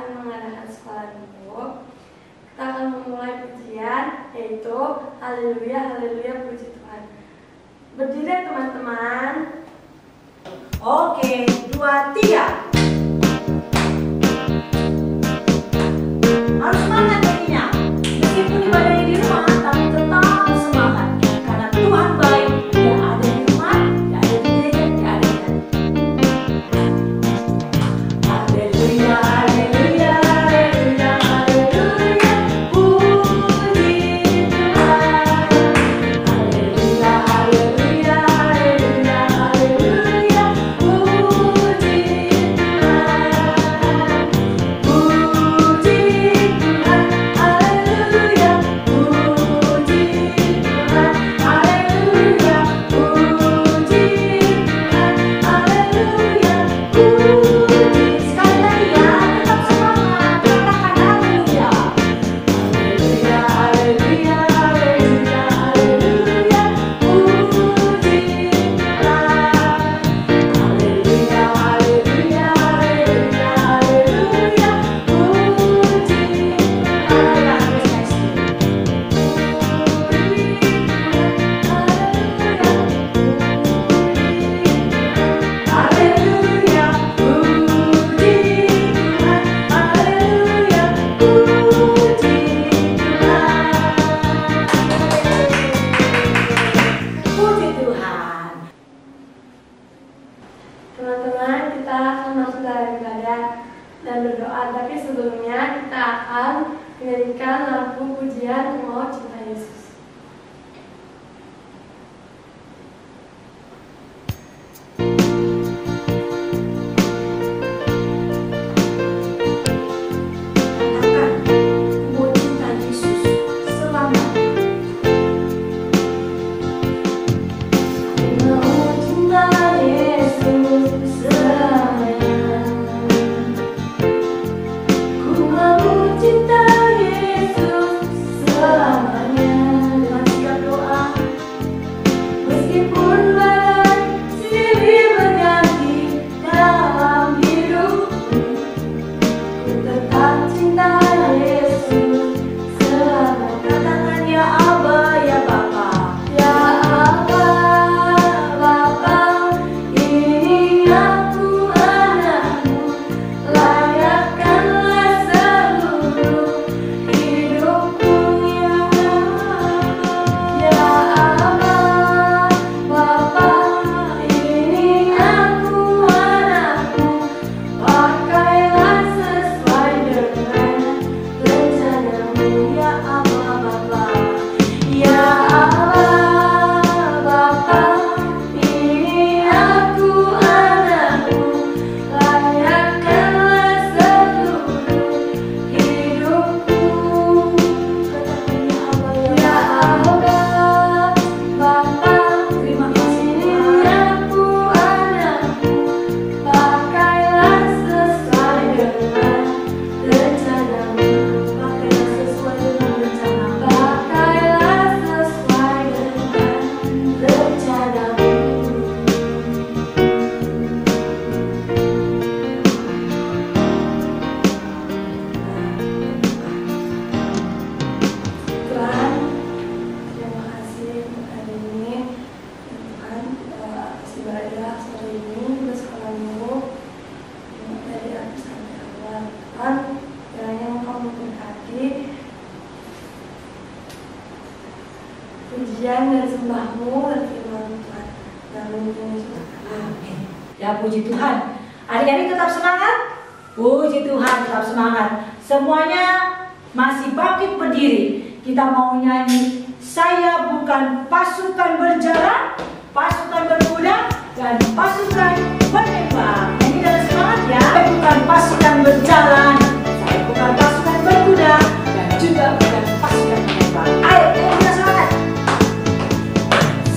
akan mengadakan sekolah minggu. Kita akan memulai pujian, yaitu Haleluya, Haleluya, puji Tuhan. Berdiri teman-teman. Oke, 2, 3. Harus semangat jadinya. Meskipun ibadahnya di rumah, tapi tetap semangat. Karena Tuhan baik. Dia ada di rumah, dia ada di gereja, dia ada di hati. Haleluya, haleluya, haleluya, haleluya, puji Tuhan. Haleluya, haleluya, haleluya, haleluya, puji Tuhan. Puji Tuhan, haleluya, puji Tuhan, haleluya, puji Tuhan, haleluya, puji. Sekali lagi ya, tetap semangat, katakan haleluya. Haleluya, haleluya, haleluya, haleluya, puji Tuhan. Haleluya, haleluya, haleluya, haleluya, puji Tuhan. Haleluya, puji Tuhan, haleluya, puji Tuhan. Puji Tuhan. Teman-teman, kita akan masuk dalam ibadah dan berdoa. Tapi sebelumnya kita akan menyanyikan lagu pujian Ku Mau Cinta Yesus. Katakan, ku mau cinta Yesus selamanya. Ku mau cinta Yesus selamanya. Ku mau cinta Yesus selamanya. Dengan siap doa, Meskipun badai silih berganti dalam hidupku, ku tetap cinta Yesus selamanya. katakan ya Aba, ya Bapa. Ya Allah, Bapa, ini aku anakmu, layakkanlah seluruh hidupku ya Allah. Ya Allah, Bapa, ini aku anakmu, pakailah sesuai dengan rencanamu ya Allah, Bapa. Ya Allah, Bapa, ini aku anakmu, layakkanlah seluruh hidupku. Katakan ya Allah, ya Allah, Bapa, Terima kasih ini Tuhan. aku anakmu, pakailah sesuai dengan rencanamu. Pakailah sesuai dengan rencana. Pakailah sesuai dengan rencanamu. Tuhan, terima kasih untuk hari ini. Tuhan, atas ibadah sore ini di sekolah minggu dari atas sampai awal. Tuhan, kiranya Engkau memberkati pujian dan sembahmu dan firman Tuhan. Dalam nama Yesus. Amin. Ya puji Tuhan. Adik-adik tetap semangat. Puji Tuhan, tetap semangat. Semuanya masih bangkit berdiri. Kita mau nyanyi. Saya bukan pasukan berjalan, pasukan berkuda, dan pasukan menembak. Nyanyi dengan semangat ya. Saya bukan pasukan berjalan, saya bukan pasukan berkuda, dan juga bukan pasukan menembak. Ayo, nyanyi dengan semangat.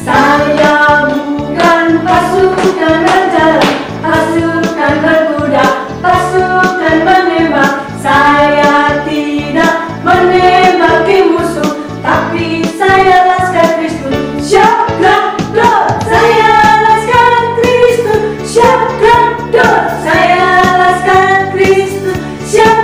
Saya bukan pasukan berjalan, pasukan berkuda, pasukan menembak. Saya tidak menembaki musuh, tapi saya laskar Kristus. Syakrak dot, saya laskar Kristus. Syakrak dot, saya laskar Kristus. Syakrak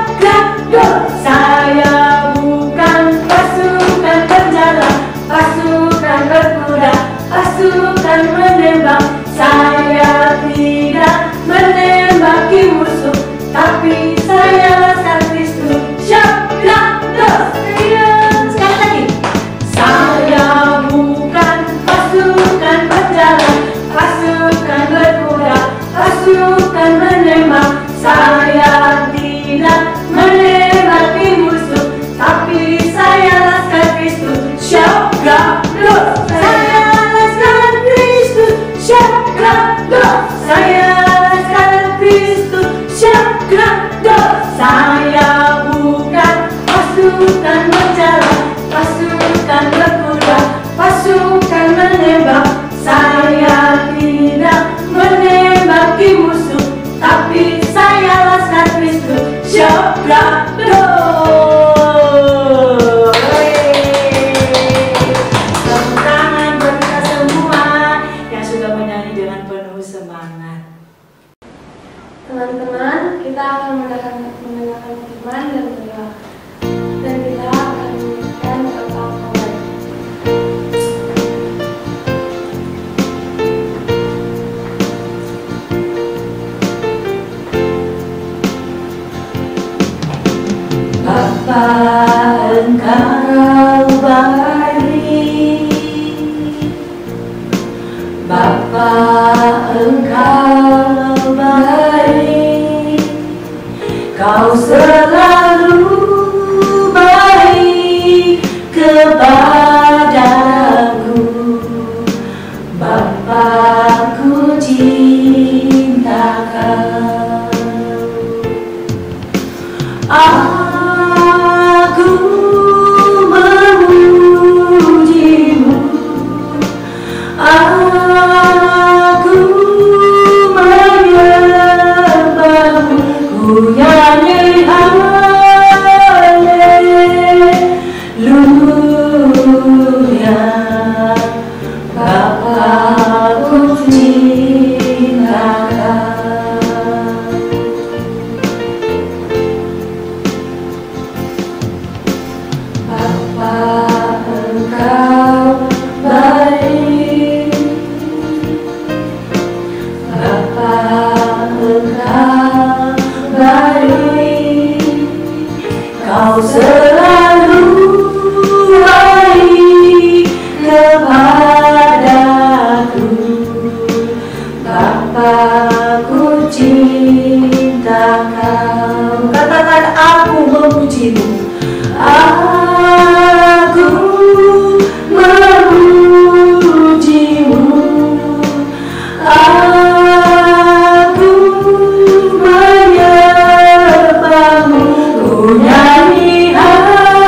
Engkau baik, Bapa Engkau baik, Kau selalu baik kepadaku. Bapa, ku cinta Kau. Aku memujimu, aku menyembahmu, ku nyanyi haleluya. Bapa, ku cinta Kau. Bapa Engkau baik, Bapa Engkau baik, Kau selalu baik kepadaku. Bapa, ku cinta Kau. Katakan, aku memujimu. Aku memujimu, aku menyembahmu, ku nyanyi haleluya.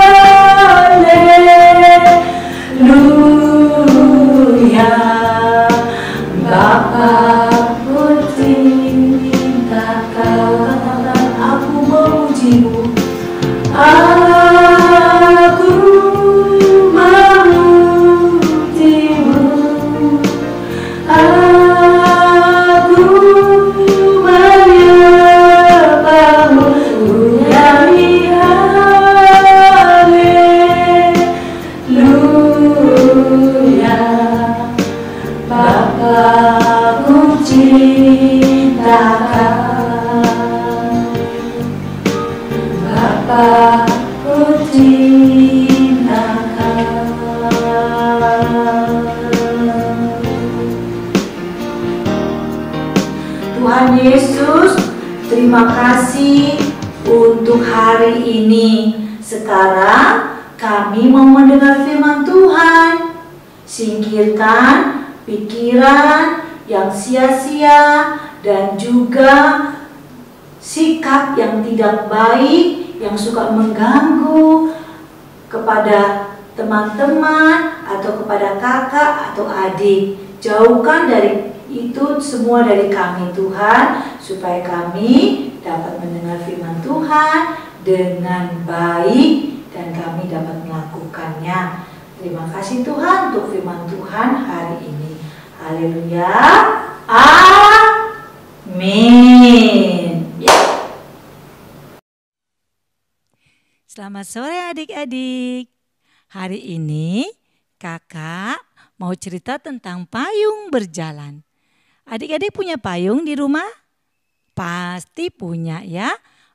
Bapa, ku cinta Kau. Katakan, aku memujimu. Aku memujimu, aku menyembahmu, ku nyanyi haleluya. Bapa, ku cinta Kau. Bapa, ku cinta Kau. Tuhan Yesus, terima kasih untuk hari ini. Sekarang kami mau mendengar firman Tuhan. Singkirkan pikiran yang sia-sia dan juga sikap yang tidak baik, yang suka mengganggu kepada teman-teman atau kepada kakak atau adik. Jauhkan dari itu semua dari kami Tuhan, supaya kami dapat mendengar firman Tuhan dengan baik dan kami dapat melakukannya. Terima kasih Tuhan untuk firman Tuhan hari ini. Haleluya. Amin. Selamat sore adik-adik. Hari ini kakak mau cerita tentang payung berjalan. Adik-adik punya payung di rumah? Pasti punya ya.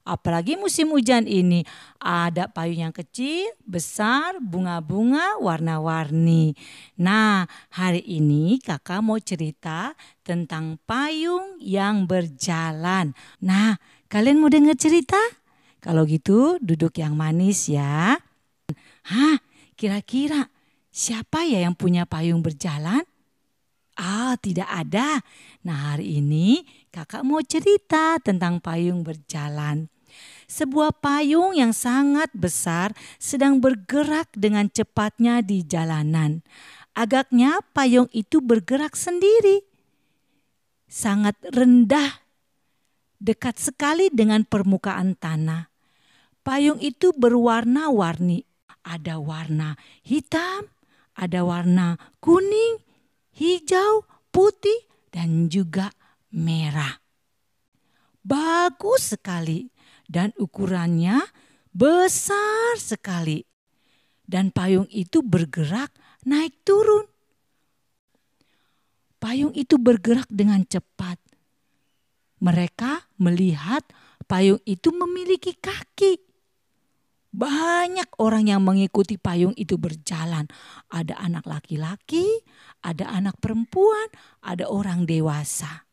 Apalagi musim hujan ini. Ada payung yang kecil, besar, bunga-bunga, warna-warni. Nah, hari ini kakak mau cerita tentang payung yang berjalan. Nah, kalian mau dengar cerita? Kalau gitu duduk yang manis ya. Hah, kira-kira siapa ya yang punya payung berjalan? Tidak ada. Nah, hari ini kakak mau cerita tentang payung berjalan. Sebuah payung yang sangat besar sedang bergerak dengan cepatnya di jalanan. Agaknya payung itu bergerak sendiri. Sangat rendah, dekat sekali dengan permukaan tanah. Payung itu berwarna-warni. Ada warna hitam, ada warna kuning, hijau, putih, dan juga merah. Bagus sekali dan ukurannya besar sekali. Dan payung itu bergerak naik turun. Payung itu bergerak dengan cepat. Mereka melihat payung itu memiliki kaki. banyak orang yang mengikuti payung itu berjalan. Ada anak laki-laki, ada anak perempuan, ada orang dewasa.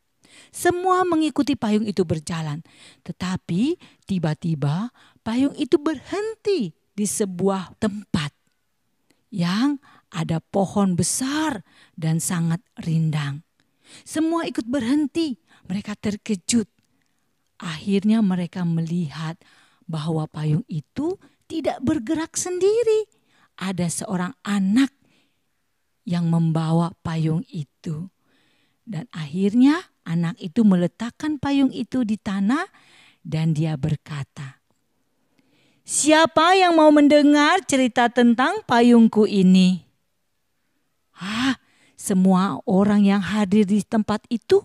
Semua mengikuti payung itu berjalan. Tetapi tiba-tiba payung itu berhenti di sebuah tempat yang ada pohon besar dan sangat rindang. Semua ikut berhenti. Mereka terkejut. Akhirnya mereka melihat bahwa payung itu tidak bergerak sendiri. Ada seorang anak yang membawa payung itu. Dan akhirnya anak itu meletakkan payung itu di tanah dan dia berkata, "Siapa yang mau mendengar cerita tentang payungku ini?" Semua orang yang hadir di tempat itu,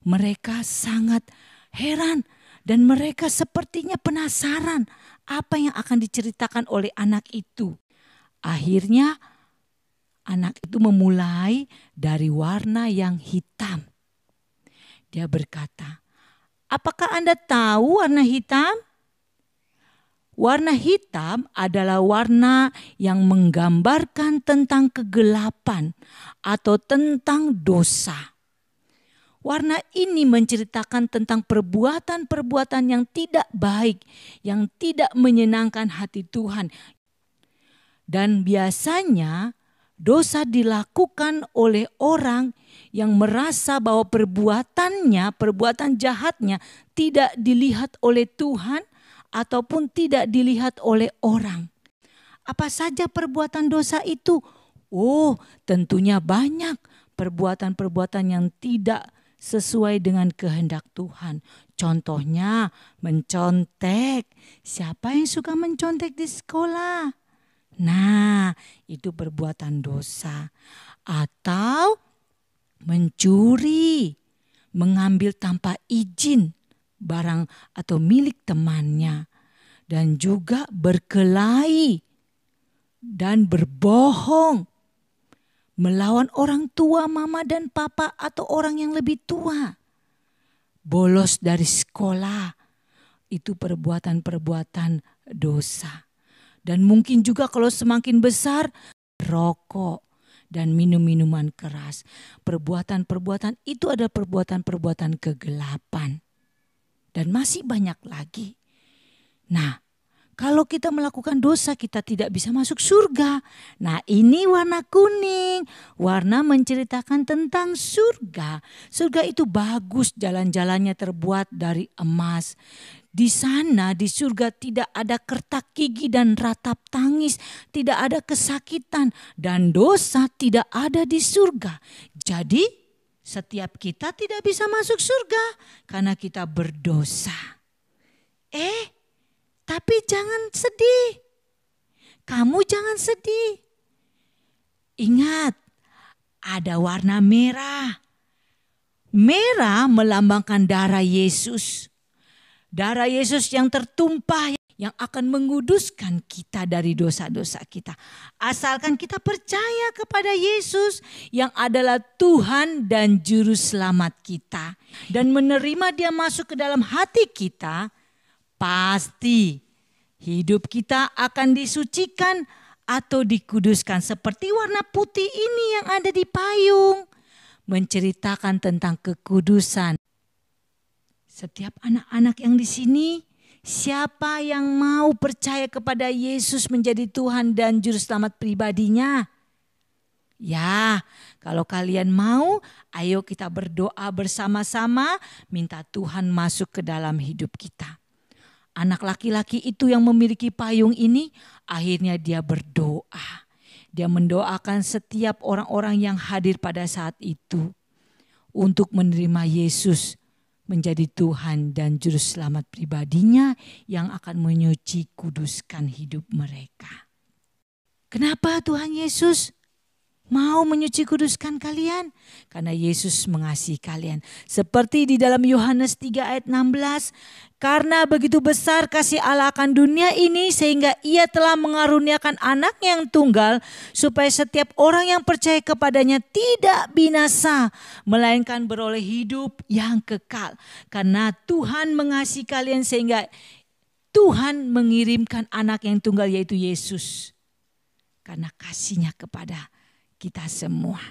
mereka sangat heran dan mereka sepertinya penasaran apa yang akan diceritakan oleh anak itu. Akhirnya anak itu memulai dari warna yang hitam. Dia berkata, "Apakah Anda tahu warna hitam?" Warna hitam adalah warna yang menggambarkan tentang kegelapan atau tentang dosa. Warna ini menceritakan tentang perbuatan-perbuatan yang tidak baik, yang tidak menyenangkan hati Tuhan. Dan biasanya dosa dilakukan oleh orang yang merasa bahwa perbuatan jahatnya tidak dilihat oleh Tuhan ataupun tidak dilihat oleh orang. Apa saja perbuatan dosa itu? Tentunya banyak perbuatan-perbuatan yang tidak sesuai dengan kehendak Tuhan. Contohnya mencontek. Siapa yang suka mencontek di sekolah? Nah, itu perbuatan dosa. Atau mencuri, mengambil tanpa izin barang atau milik temannya. Dan juga berkelahi dan berbohong. Melawan orang tua, mama dan papa atau orang yang lebih tua. Bolos dari sekolah. Itu perbuatan-perbuatan dosa. Dan mungkin juga kalau semakin besar, rokok dan minum-minuman keras. Perbuatan-perbuatan itu adalah perbuatan-perbuatan kegelapan. Dan masih banyak lagi. Nah, kalau kita melakukan dosa, kita tidak bisa masuk surga. Nah, ini warna kuning. Warna menceritakan tentang surga. Surga itu bagus, jalan-jalannya terbuat dari emas. Di sana, di surga tidak ada kertak gigi dan ratap tangis. Tidak ada kesakitan dan dosa tidak ada di surga. Jadi, setiap kita tidak bisa masuk surga karena kita berdosa. Tapi jangan sedih. Kamu jangan sedih. Ingat, ada warna merah. Merah melambangkan darah Yesus. Darah Yesus yang tertumpah yang akan menguduskan kita dari dosa-dosa kita. Asalkan kita percaya kepada Yesus yang adalah Tuhan dan Juru Selamat kita. Dan menerima Dia masuk ke dalam hati kita, pasti hidup kita akan disucikan atau dikuduskan. Seperti warna putih ini yang ada di payung. Menceritakan tentang kekudusan. Setiap anak-anak yang di sini, siapa yang mau percaya kepada Yesus menjadi Tuhan dan Juru Selamat pribadinya? Ya, kalau kalian mau, ayo kita berdoa bersama-sama, minta Tuhan masuk ke dalam hidup kita. Anak laki-laki itu yang memiliki payung ini, akhirnya dia berdoa. Dia mendoakan setiap orang-orang yang hadir pada saat itu untuk menerima Yesus menjadi Tuhan dan Juru Selamat pribadinya yang akan menyuci kuduskan hidup mereka. Kenapa Tuhan Yesus mau menyuci kuduskan kalian? Karena Yesus mengasihi kalian. Seperti di dalam Yohanes 3 ayat 16. Karena begitu besar kasih Allah akan dunia ini sehingga Ia telah mengaruniakan anak yang tunggal supaya setiap orang yang percaya kepadanya tidak binasa melainkan beroleh hidup yang kekal. Karena Tuhan mengasihi kalian sehingga Tuhan mengirimkan anak yang tunggal yaitu Yesus. Karena kasih-Nya kepada kita semua.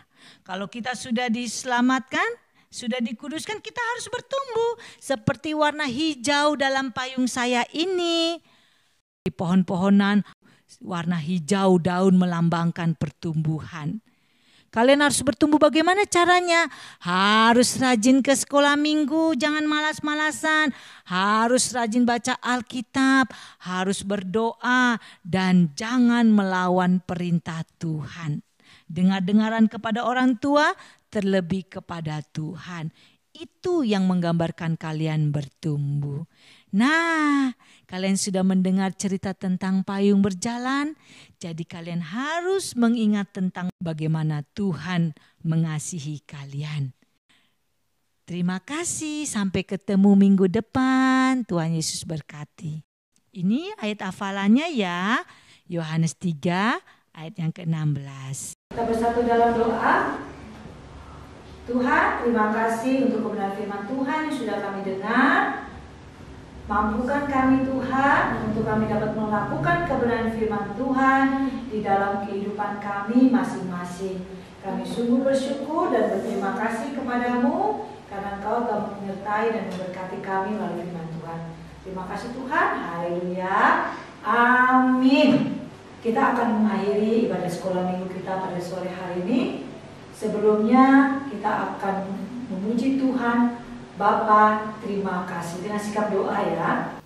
Kalau kita sudah diselamatkan, sudah dikuduskan, kita harus bertumbuh. Seperti warna hijau dalam payung saya ini. Di pohon-pohonan warna hijau daun melambangkan pertumbuhan. Kalian harus bertumbuh, bagaimana caranya? Harus rajin ke sekolah minggu, jangan malas-malasan. Harus rajin baca Alkitab, harus berdoa, dan jangan melawan perintah Tuhan. Dengar-dengaran kepada orang tua, terlebih kepada Tuhan. Itu yang menggambarkan kalian bertumbuh. Nah, kalian sudah mendengar cerita tentang payung berjalan, jadi kalian harus mengingat tentang bagaimana Tuhan mengasihi kalian. Terima kasih, sampai ketemu minggu depan. Tuhan Yesus berkati. Ini ayat hafalannya ya, Yohanes 3 ayat yang ke-16. Kita bersatu dalam doa. Tuhan, terima kasih untuk kebenaran firman Tuhan yang sudah kami dengar. Mampukan kami Tuhan untuk kami dapat melakukan kebenaran firman Tuhan di dalam kehidupan kami masing-masing. Kami sungguh bersyukur dan berterima kasih kepadamu karena Engkau telah menyertai dan memberkati kami melalui firman Tuhan. Terima kasih Tuhan. Haleluya. Amin. Kita akan mengakhiri ibadah sekolah minggu kita pada sore hari ini. Sebelumnya kita akan memuji Tuhan. Bapa, terima kasih. Dengan sikap doa ya.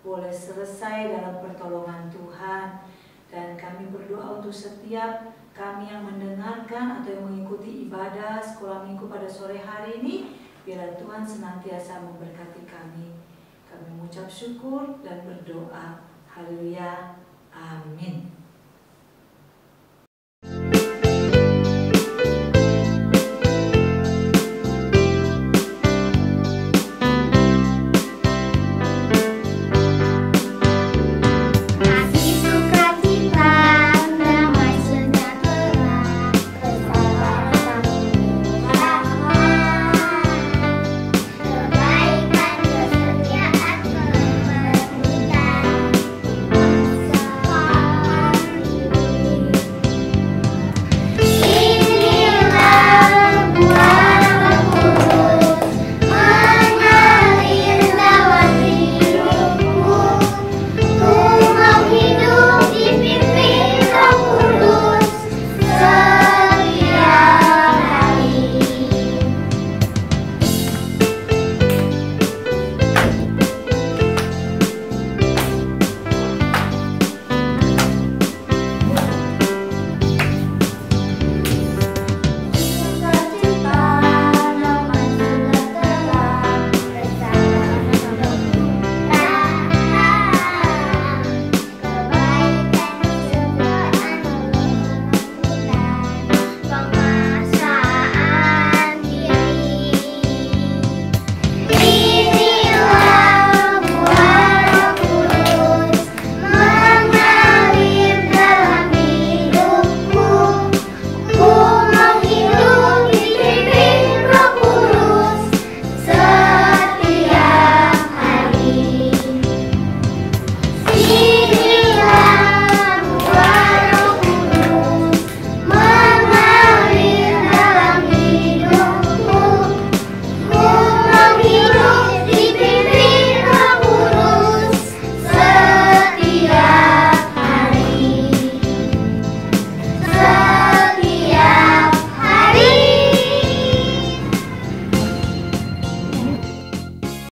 Boleh selesai dalam pertolongan Tuhan. Dan kami berdoa untuk setiap kami yang mendengarkan atau yang mengikuti ibadah sekolah minggu pada sore hari ini. Biarlah Tuhan senantiasa memberkati kami. Kami mengucap syukur dan berdoa. Haleluya. Amin.